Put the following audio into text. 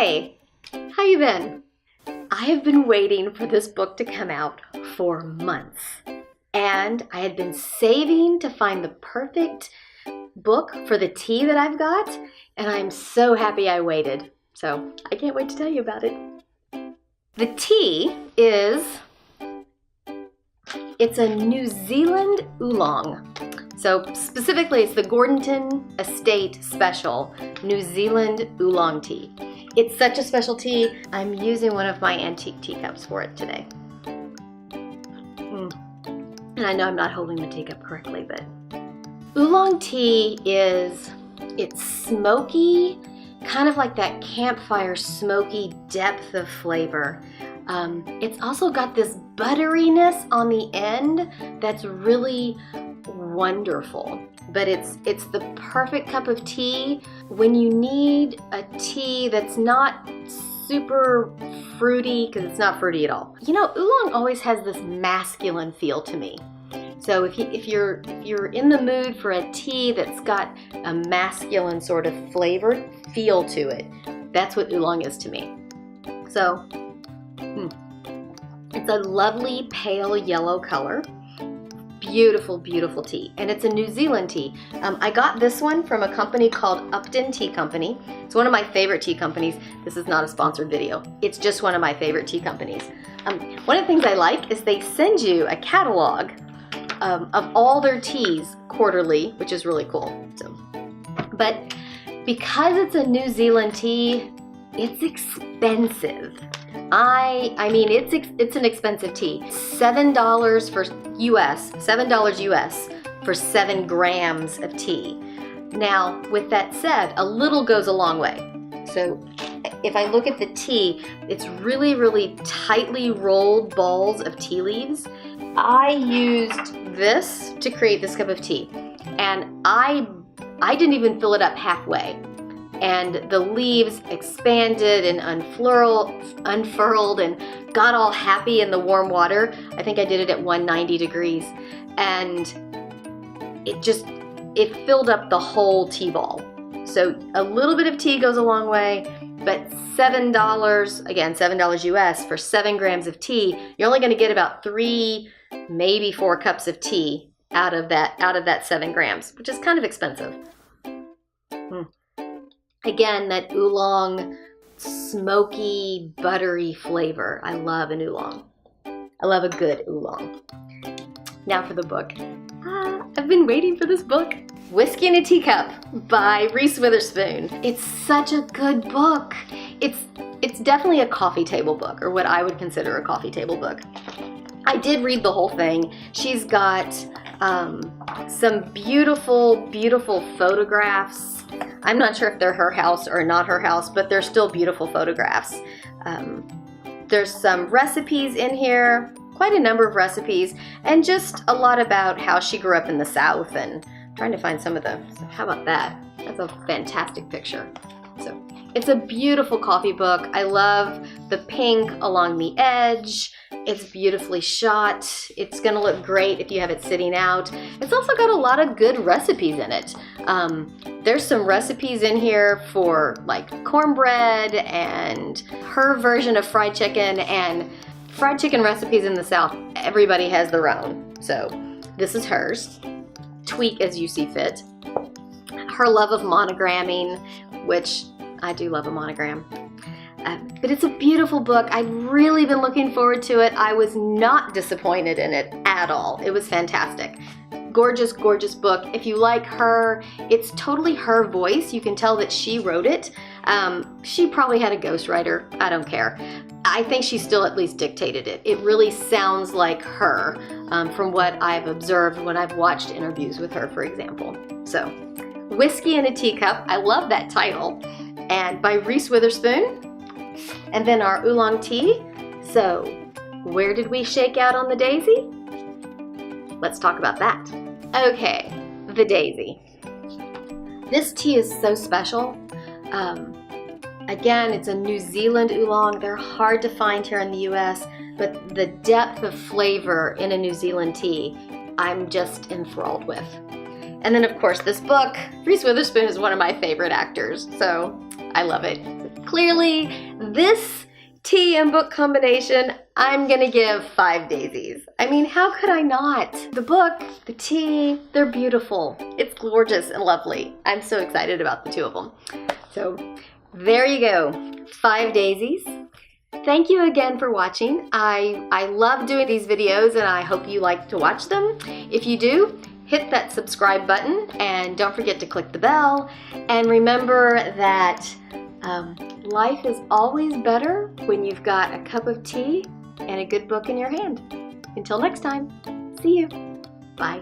Hey, how you been? I have been waiting for this book to come out for months, and I had been saving to find the perfect book for the tea that I've got, and I'm so happy I waited. So I can't wait to tell you about it. The tea it's a New Zealand Oolong. So specifically, it's the Gordonton Estate Special New Zealand Oolong Tea. It's such a special tea, I'm using one of my antique teacups for it today. And I know I'm not holding the teacup correctly, but Oolong tea it's smoky, kind of like that campfire smoky depth of flavor. It's also got this butteriness on the end that's really wonderful. But it's the perfect cup of tea when you need a tea that's not super fruity, because it's not fruity at all. You know, oolong always has this masculine feel to me. So if you're in the mood for a tea that's got a masculine sort of flavor feel to it, that's what oolong is to me. So it's a lovely pale yellow color. Beautiful, beautiful tea. And it's a New Zealand tea. I got this one from a company called Upton Tea Company. It's one of my favorite tea companies. This is not a sponsored video. It's just one of my favorite tea companies. One of the things I like is they send you a catalog of all their teas quarterly, which is really cool. But because it's a New Zealand tea, it's expensive. I mean, it's an expensive tea. $7 for $7 US for 7 grams of tea. Now, with that said, a little goes a long way. So if I look at the tea, it's really, really tightly rolled balls of tea leaves. I used this to create this cup of tea, and I didn't even fill it up halfway. And the leaves expanded and unfurled and got all happy in the warm water. I think I did it at 190 degrees. And it filled up the whole tea ball. So a little bit of tea goes a long way, but $7, again, $7 US for 7 grams of tea, you're only gonna get about 3, maybe 4 cups of tea out of that 7 grams, which is kind of expensive. Again, that oolong, smoky, buttery flavor. I love an oolong. I love a good oolong. Now for the book. I've been waiting for this book. Whiskey in a Teacup by Reese Witherspoon. It's such a good book. It's definitely a coffee table book, or what I would consider a coffee table book. I did read the whole thing. She's got some beautiful, beautiful photographs. I'm not sure if they're her house or not her house, but they're still beautiful photographs. There's some recipes in here, quite a number of recipes, and just a lot about how she grew up in the South, and trying to find some of the, how about that? That's a fantastic picture. So it's a beautiful coffee book. I love the pink along the edge. It's beautifully shot. It's gonna look great if you have it sitting out. It's also got a lot of good recipes in it. There's some recipes in here for like cornbread and her version of fried chicken, and fried chicken recipes in the South, everybody has their own. So this is hers. Tweak as you see fit. Her love of monogramming, which I do love a monogram. But it's a beautiful book. I've really been looking forward to it. I was not disappointed in it at all. It was fantastic. Gorgeous, gorgeous book. If you like her, it's totally her voice. You can tell that she wrote it. She probably had a ghostwriter. I don't care. I think she still at least dictated it. It really sounds like her from what I've observed when I've watched interviews with her, for example. So, Whiskey in a Teacup. I love that title. And by Reese Witherspoon. And then our oolong tea. So, where did we shake out on the daisy? Let's talk about that. Okay, the daisy. This tea is so special. Again, it's a New Zealand oolong. They're hard to find here in the US, but the depth of flavor in a New Zealand tea, I'm just enthralled with. And then of course this book, Reese Witherspoon is one of my favorite actors, so I love it. clearly this tea and book combination, I'm gonna give 5 daisies. I mean, how could I not? The book, the tea, they're beautiful. It's gorgeous and lovely. I'm so excited about the two of them. So there you go, 5 daisies. Thank you again for watching. I love doing these videos and I hope you like to watch them. If you do, hit that subscribe button and don't forget to click the bell. And remember that life is always better when you've got a cup of tea and a good book in your hand. Until next time, see you. Bye.